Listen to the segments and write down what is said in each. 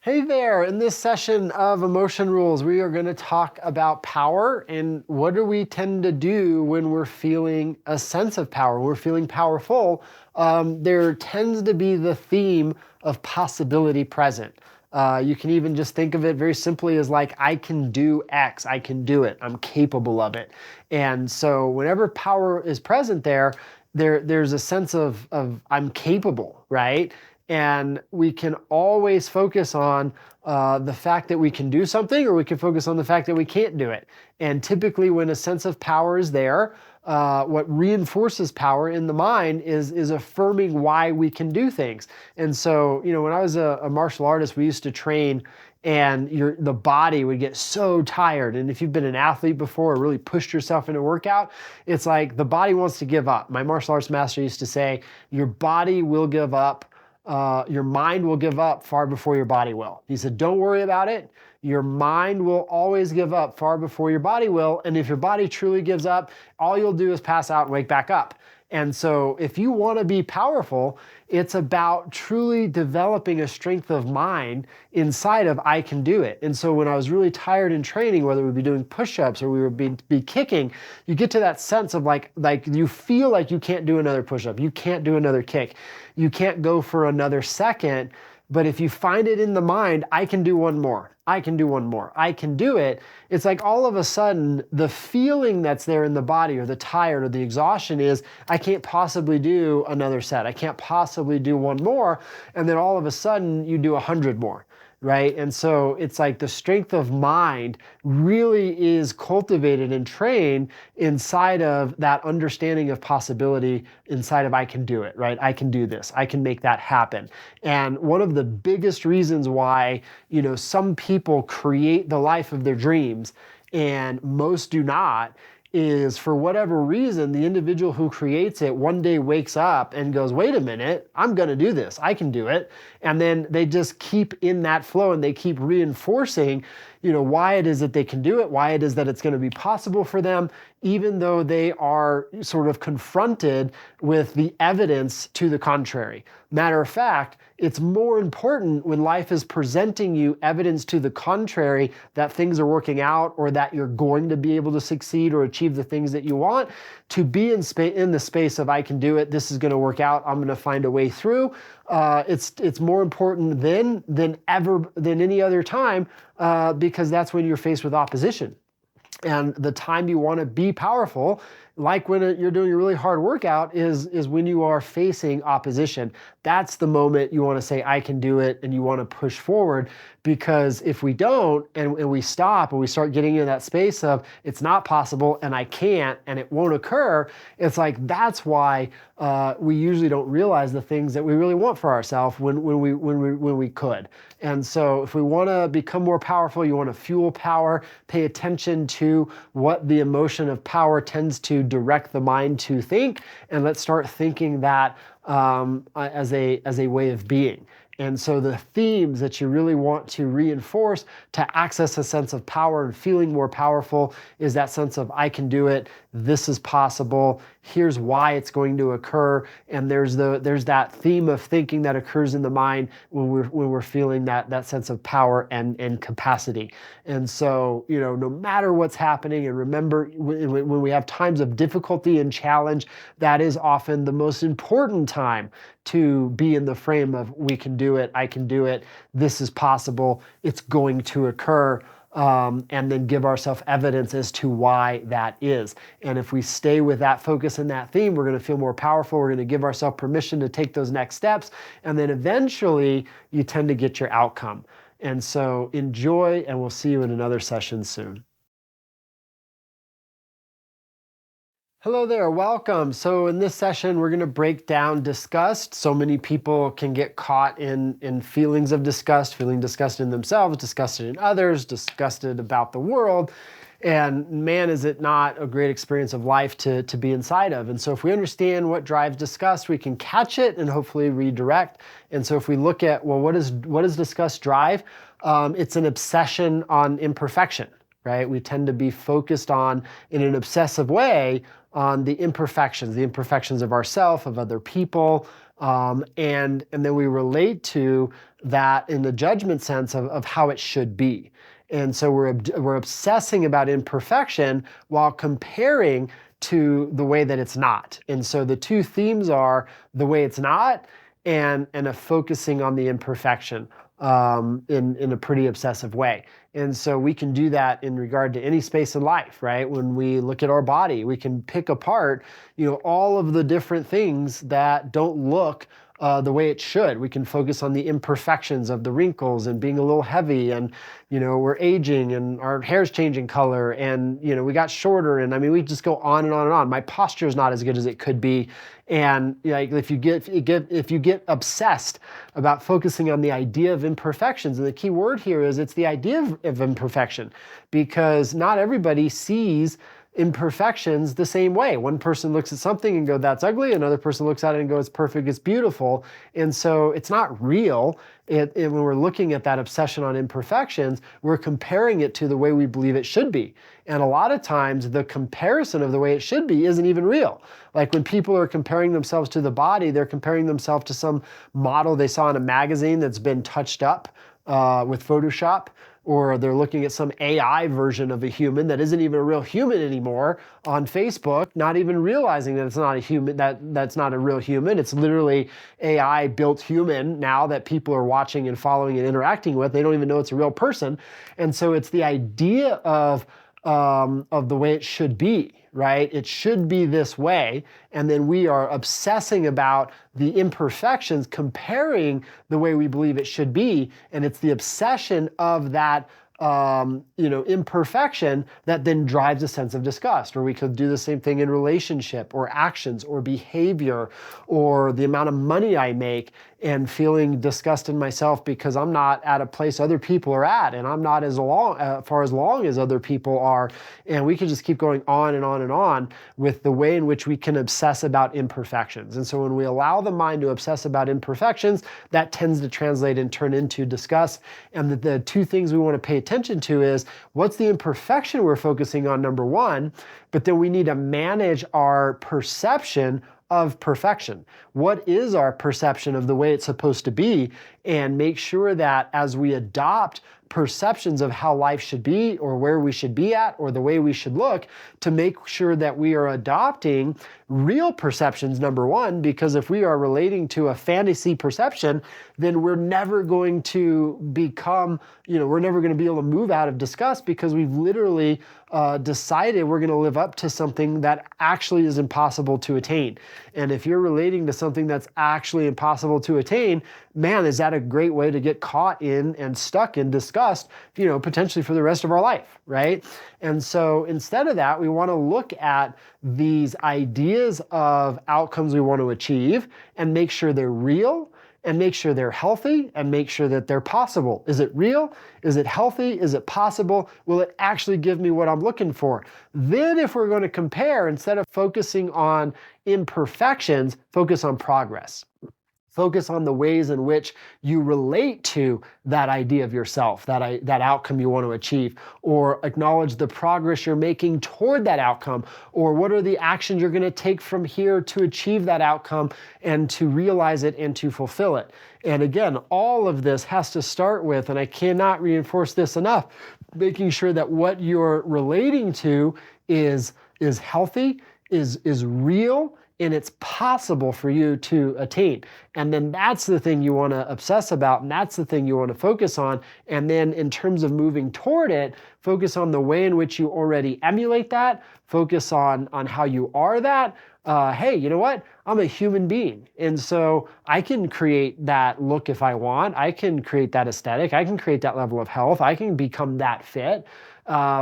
Hey there, in this session of Emotion Rules, we are going to talk about power and what do we tend to do when we're feeling a sense of power, we're feeling powerful. There tends to be the theme of possibility present. You can even just think of it very simply as like, I can do X, I can do it, I'm capable of it. And so whenever power is present there's a sense of I'm capable, right? And we can always focus on the fact that we can do something, or we can focus on the fact that we can't do it. And typically when a sense of power is there, what reinforces power in the mind is affirming why we can do things. And so, when I was a martial artist, we used to train and the body would get so tired. And if you've been an athlete before or really pushed yourself into a workout, it's like the body wants to give up. My martial arts master used to say, your body will give up. Your mind will give up far before your body will. He said, don't worry about it. Your mind will always give up far before your body will. And if your body truly gives up, all you'll do is pass out and wake back up. And so if you want to be powerful, it's about truly developing a strength of mind inside of I can do it. And so when I was really tired in training, whether we be doing push-ups or we would be kicking, you get to that sense of like you feel like you can't do another push-up, you can't do another kick, you can't go for another second. But if you find it in the mind, I can do one more. I can do one more. I can do it. It's like all of a sudden, the feeling that's there in the body or the tired or the exhaustion is, I can't possibly do another set. I can't possibly do one more. And then all of a sudden, you do 100 more. Right? And so it's like the strength of mind really is cultivated and trained inside of that understanding of possibility, inside of I can do it, right? I can do this. I can make that happen. And one of the biggest reasons why, some people create the life of their dreams and most do not is for whatever reason, the individual who creates it one day wakes up and goes, wait a minute, I'm going to do this. I can do it. And then they just keep in that flow and they keep reinforcing, why it is that they can do it, why it is that it's going to be possible for them, even though they are sort of confronted with the evidence to the contrary. Matter of fact, it's more important when life is presenting you evidence to the contrary that things are working out or that you're going to be able to succeed or achieve the things that you want, to be in the space of I can do it, this is going to work out, I'm going to find a way through. It's more important than any other time because that's when you're faced with opposition. And the time you want to be powerful, like when you're doing a really hard workout, is when you are facing opposition. That's the moment you want to say, I can do it, and you want to push forward. Because if we don't, and we stop, and we start getting into that space of, it's not possible, and I can't, and it won't occur, it's like, that's why we usually don't realize the things that we really want for ourselves when we could. And so if we want to become more powerful, you want to fuel power, pay attention to what the emotion of power tends to direct the mind to think, and let's start thinking that as a way of being. And so the themes that you really want to reinforce to access a sense of power and feeling more powerful is that sense of I can do it, this is possible, here's why it's going to occur, and there's that theme of thinking that occurs in the mind when we're feeling that sense of power and capacity. And so, no matter what's happening, and remember, when we have times of difficulty and challenge, that is often the most important time to be in the frame of we can do it, I can do it, this is possible, it's going to occur, and then give ourselves evidence as to why that is. And if we stay with that focus and that theme, we're going to feel more powerful, we're going to give ourselves permission to take those next steps, and then eventually you tend to get your outcome. And so enjoy, and we'll see you in another session soon. Hello there, welcome. So in this session, we're going to break down disgust. So many people can get caught in feelings of disgust, feeling disgusted in themselves, disgusted in others, disgusted about the world. And man, is it not a great experience of life to be inside of. And so if we understand what drives disgust, we can catch it and hopefully redirect. And so if we look at, well, what does disgust drive? It's an obsession on imperfection, right? We tend to be focused on, in an obsessive way, on the imperfections of ourselves, of other people, And then we relate to that in the judgment sense of how it should be. And so we're obsessing about imperfection while comparing to the way that it's not. And so the two themes are the way it's not and a focusing on the imperfection in a pretty obsessive way. And so we can do that in regard to any space in life, right? When we look at our body, we can pick apart, all of the different things that don't look the way it should. We can focus on the imperfections of the wrinkles and being a little heavy, and we're aging and our hair's changing color, and we got shorter, and I mean we just go on and on and on. My posture is not as good as it could be, and if you get obsessed about focusing on the idea of imperfections, and the key word here is it's the idea of imperfection, because not everybody sees imperfections the same way. One person looks at something and go, that's ugly. Another person looks at it and goes, it's perfect, it's beautiful. And so it's not real. When we're looking at that obsession on imperfections, we're comparing it to the way we believe it should be. And a lot of times the comparison of the way it should be isn't even real. Like when people are comparing themselves to the body, they're comparing themselves to some model they saw in a magazine that's been touched up with Photoshop, or they're looking at some AI version of a human that isn't even a real human anymore on Facebook, not even realizing that it's not a human, that's not a real human. It's literally AI built human now that people are watching and following and interacting with. They don't even know it's a real person. And so it's the idea of the way it should be, right? It should be this way. And then we are obsessing about the imperfections, comparing the way we believe it should be. And it's the obsession of that imperfection that then drives a sense of disgust. Or we could do the same thing in relationship or actions or behavior, or the amount of money I make and feeling disgust in myself because I'm not at a place other people are at, and I'm not as far along as other people are. And we can just keep going on and on and on with the way in which we can obsess about imperfections. And so when we allow the mind to obsess about imperfections, that tends to translate and turn into disgust. And the two things we want to pay attention to is what's the imperfection we're focusing on, number one, but then we need to manage our perception of perfection. What is our perception of the way it's supposed to be? And make sure that as we adopt perceptions of how life should be, or where we should be at, or the way we should look, to make sure that we are adopting real perceptions, number one, because if we are relating to a fantasy perception, then we're never going to become, we're never going to be able to move out of disgust, because we've literally decided we're going to live up to something that actually is impossible to attain. And if you're relating to something that's actually impossible to attain, man, is that a great way to get caught in and stuck in disgust, potentially for the rest of our life, right? And so instead of that, we want to look at these ideas of outcomes we want to achieve and make sure they're real, and make sure they're healthy, and make sure that they're possible. Is it real? Is it healthy? Is it possible? Will it actually give me what I'm looking for? Then if we're going to compare, instead of focusing on imperfections, focus on progress. Focus on the ways in which you relate to that idea of yourself, that outcome you want to achieve, or acknowledge the progress you're making toward that outcome, or what are the actions you're going to take from here to achieve that outcome and to realize it and to fulfill it. And again, all of this has to start with, and I cannot reinforce this enough, making sure that what you're relating to is healthy, is real, and it's possible for you to attain. And then that's the thing you want to obsess about, and that's the thing you want to focus on. And then in terms of moving toward it, focus on the way in which you already emulate that, focus on how you are that. Hey, you know what? I'm a human being. And so I can create that look if I want. I can create that aesthetic. I can create that level of health. I can become that fit.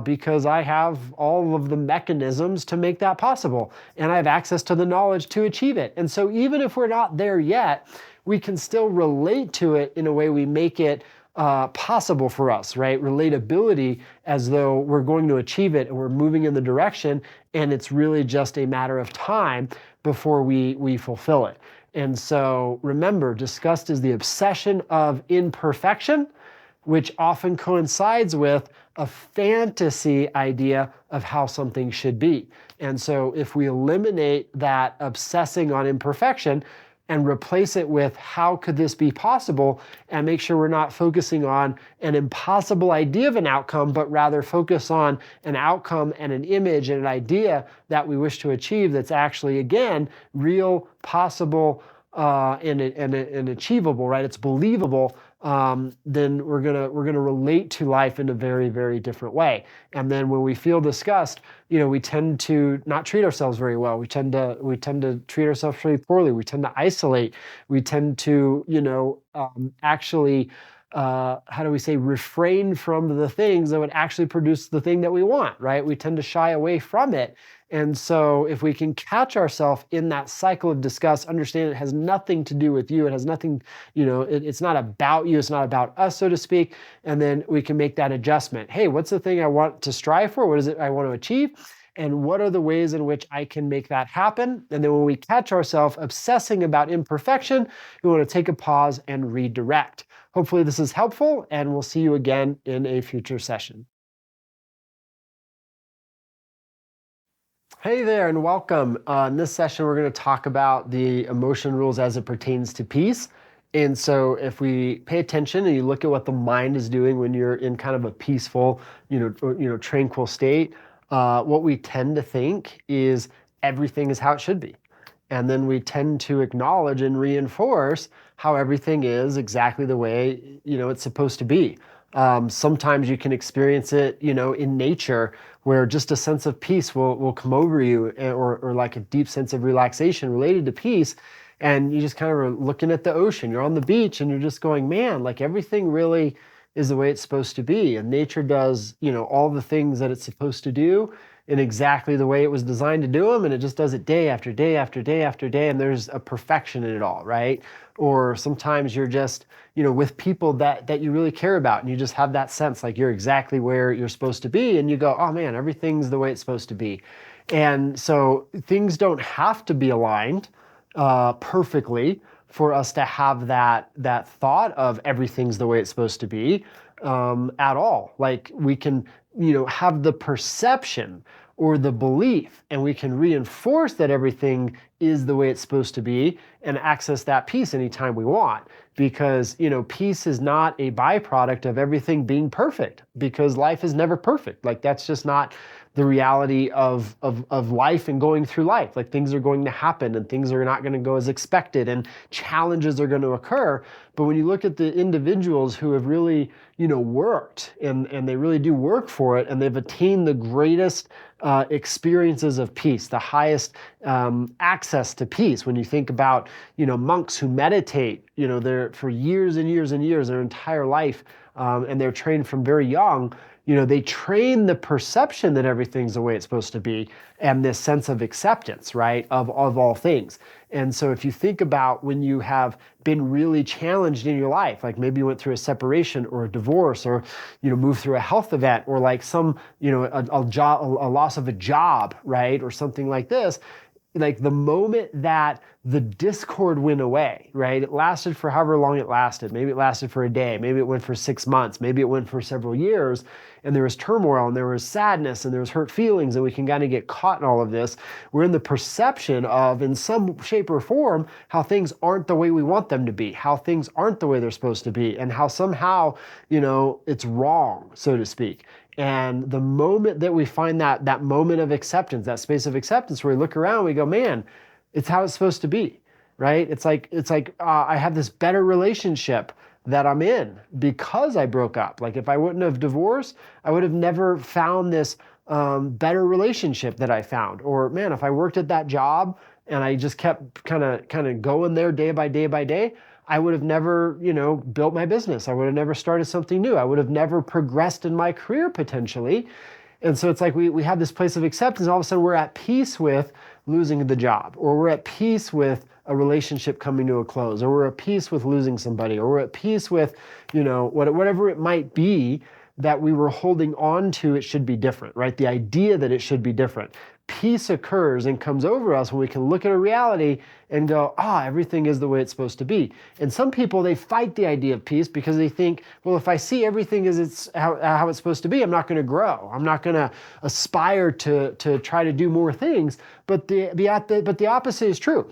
Because I have all of the mechanisms to make that possible. And I have access to the knowledge to achieve it. And so even if we're not there yet, we can still relate to it in a way we make it possible for us, right? Relatability, as though we're going to achieve it and we're moving in the direction, and it's really just a matter of time before we fulfill it. And so remember, disgust is the obsession of imperfection, which often coincides with a fantasy idea of how something should be. And so if we eliminate that obsessing on imperfection and replace it with how could this be possible, and make sure we're not focusing on an impossible idea of an outcome, but rather focus on an outcome and an image and an idea that we wish to achieve that's actually, again, real, possible, and achievable, right? It's believable. Then we're gonna relate to life in a very, very different way. And then when we feel disgust, we tend to not treat ourselves very well. We tend to treat ourselves really poorly. We tend to isolate. We tend to actually how do we say, refrain from the things that would actually produce the thing that we want, right? We tend to shy away from it. And so if we can catch ourselves in that cycle of disgust, understand it has nothing to do with you. It has nothing, it's not about you. It's not about us, so to speak. And then we can make that adjustment. Hey, what's the thing I want to strive for? What is it I want to achieve? And what are the ways in which I can make that happen? And then when we catch ourselves obsessing about imperfection, we want to take a pause and redirect. Hopefully this is helpful, and we'll see you again in a future session. Hey there, and welcome. In this session, we're going to talk about the emotion rules as it pertains to peace. And so if we pay attention and you look at what the mind is doing when you're in kind of a peaceful, tranquil state, what we tend to think is everything is how it should be. And then we tend to acknowledge and reinforce how everything is exactly the way, it's supposed to be. Sometimes you can experience it, in nature, where just a sense of peace will come over you, or like a deep sense of relaxation related to peace. And you just kind of are looking at the ocean, you're on the beach, and you're just going, man, like everything really is the way it's supposed to be. And nature does, all the things that it's supposed to do in exactly the way it was designed to do them, and it just does it day after day after day after day, and there's a perfection in it all, right? Or sometimes you're just, with people that you really care about, and you just have that sense like you're exactly where you're supposed to be, and you go, oh man, everything's the way it's supposed to be. And so things don't have to be aligned perfectly for us to have that thought of everything's the way it's supposed to be at all. Like we can, have the perception or the belief, and we can reinforce that everything is the way it's supposed to be and access that peace anytime we want. Because, peace is not a byproduct of everything being perfect, because life is never perfect. Like that's just not the reality of life and going through life. Like things are going to happen, and things are not going to go as expected, and challenges are going to occur. But when you look at the individuals who have really, worked, and they really do work for it, and they've attained the greatest experiences of peace, the highest access to peace. When you think about, monks who meditate, they're for years and years and years, their entire life, and they're trained from very young. They train the perception that everything's the way it's supposed to be, and this sense of acceptance, right, of all things. And so if you think about when you have been really challenged in your life, like maybe you went through a separation or a divorce, or, moved through a health event, or like some, a loss of a job, right, or something like this, like the moment that the discord went away, right? It lasted for however long it lasted. Maybe it lasted for a day. Maybe it went for 6 months. Maybe it went for several years. And there was turmoil, and there was sadness, and there was hurt feelings, and we can kind of get caught in all of this. We're in the perception of, in some shape or form, how things aren't the way we want them to be, how things aren't the way they're supposed to be, and how somehow, it's wrong, so to speak. And the moment that we find that moment of acceptance, that space of acceptance, where we look around, we go, man, it's how it's supposed to be, right? It's like I have this better relationship that I'm in because I broke up. Like if I wouldn't have divorced, I would have never found this better relationship that I found. Or man, if I worked at that job and I just kept kind of going there day by day by day, I would have never, built my business. I would have never started something new. I would have never progressed in my career potentially. And so it's like we have this place of acceptance. All of a sudden we're at peace with losing the job, or we're at peace with a relationship coming to a close, or we're at peace with losing somebody, or we're at peace with, whatever it might be that we were holding on to. It should be different, right? The idea that it should be different. Peace occurs and comes over us when we can look at a reality and go, everything is the way it's supposed to be. And some people, they fight the idea of peace because they think, well, if I see everything as how it's supposed to be, I'm not going to grow. I'm not going to aspire to try to do more things. But the opposite is true,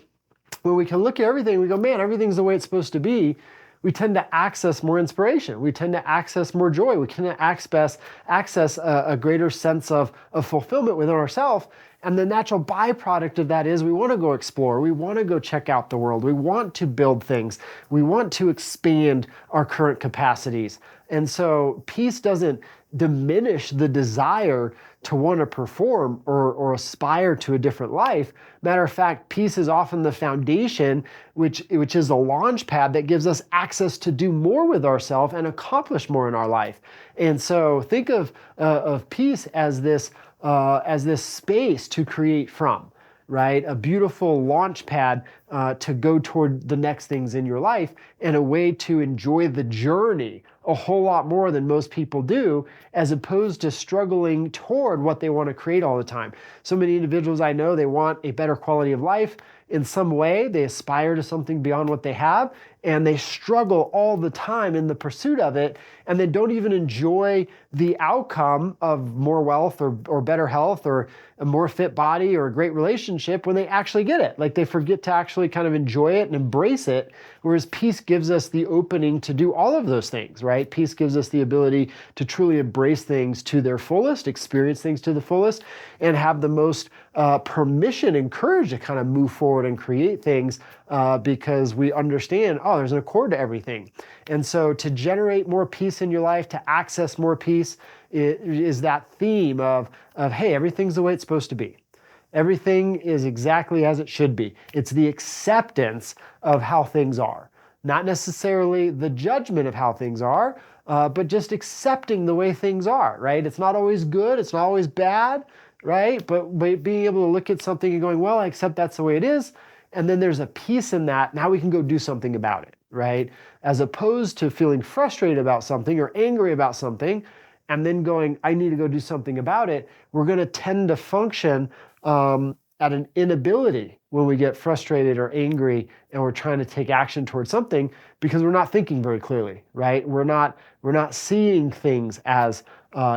when we can look at everything, we go, man, everything's the way it's supposed to be. We tend to access more inspiration. We tend to access more joy. We can access a greater sense of fulfillment within ourselves. And the natural byproduct of that is we want to go explore. We want to go check out the world. We want to build things. We want to expand our current capacities. And so peace doesn't diminish the desire to want to perform or aspire to a different life. Matter of fact, peace is often the foundation, which is a launch pad that gives us access to do more with ourselves and accomplish more in our life. And so think of peace as this space to create from, right? A beautiful launch pad to go toward the next things in your life, and a way to enjoy the journey a whole lot more than most people do, as opposed to struggling toward what they want to create all the time. So many individuals I know, they want a better quality of life in some way. They aspire to something beyond what they have, and they struggle all the time in the pursuit of it, and they don't even enjoy the outcome of more wealth or better health or a more fit body or a great relationship when they actually get it. Like, they forget to actually kind of enjoy it and embrace it, whereas peace gives us the opening to do all of those things, right? Peace gives us the ability to truly embrace things to their fullest, experience things to the fullest, and have the most permission and courage to kind of move forward and create things because we understand, oh, there's an accord to everything. And so to generate more peace in your life, to access more peace, is that theme of hey, everything's the way it's supposed to be. Everything is exactly as it should be. It's the acceptance of how things are, not necessarily the judgment of how things are, but just accepting the way things are, right? It's not always good, it's not always bad, right? But being able to look at something and going, well, I accept that's the way it is, and then there's a peace in that. Now we can go do something about it, right? As opposed to feeling frustrated about something or angry about something, and then going, I need to go do something about it. We're going to tend to function at an inability when we get frustrated or angry and we're trying to take action towards something, because we're not thinking very clearly, right? We're not seeing things as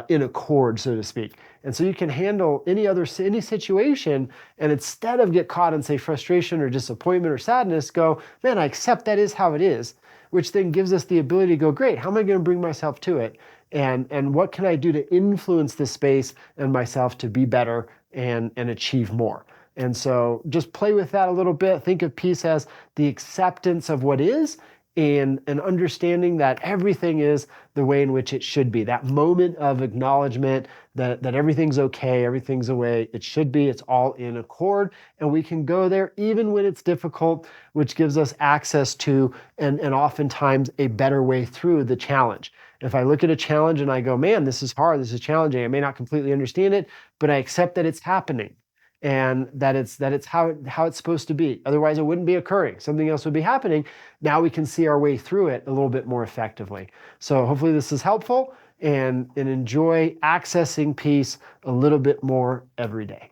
in accord, so to speak. And so you can handle any situation, and instead of get caught in, say, frustration or disappointment or sadness, go, man, I accept that is how it is, which then gives us the ability to go, great, how am I going to bring myself to it? And what can I do to influence this space and myself to be better and achieve more? And so just play with that a little bit. Think of peace as the acceptance of what is, and an understanding that everything is the way in which it should be. That moment of acknowledgement that everything's okay, everything's the way it should be, it's all in accord, and we can go there even when it's difficult, which gives us access to and oftentimes a better way through the challenge. If I look at a challenge and I go, man, this is hard, this is challenging, I may not completely understand it, but I accept that it's happening, and that it's how it's supposed to be. Otherwise, it wouldn't be occurring. Something else would be happening. Now we can see our way through it a little bit more effectively. So hopefully this is helpful, and enjoy accessing peace a little bit more every day.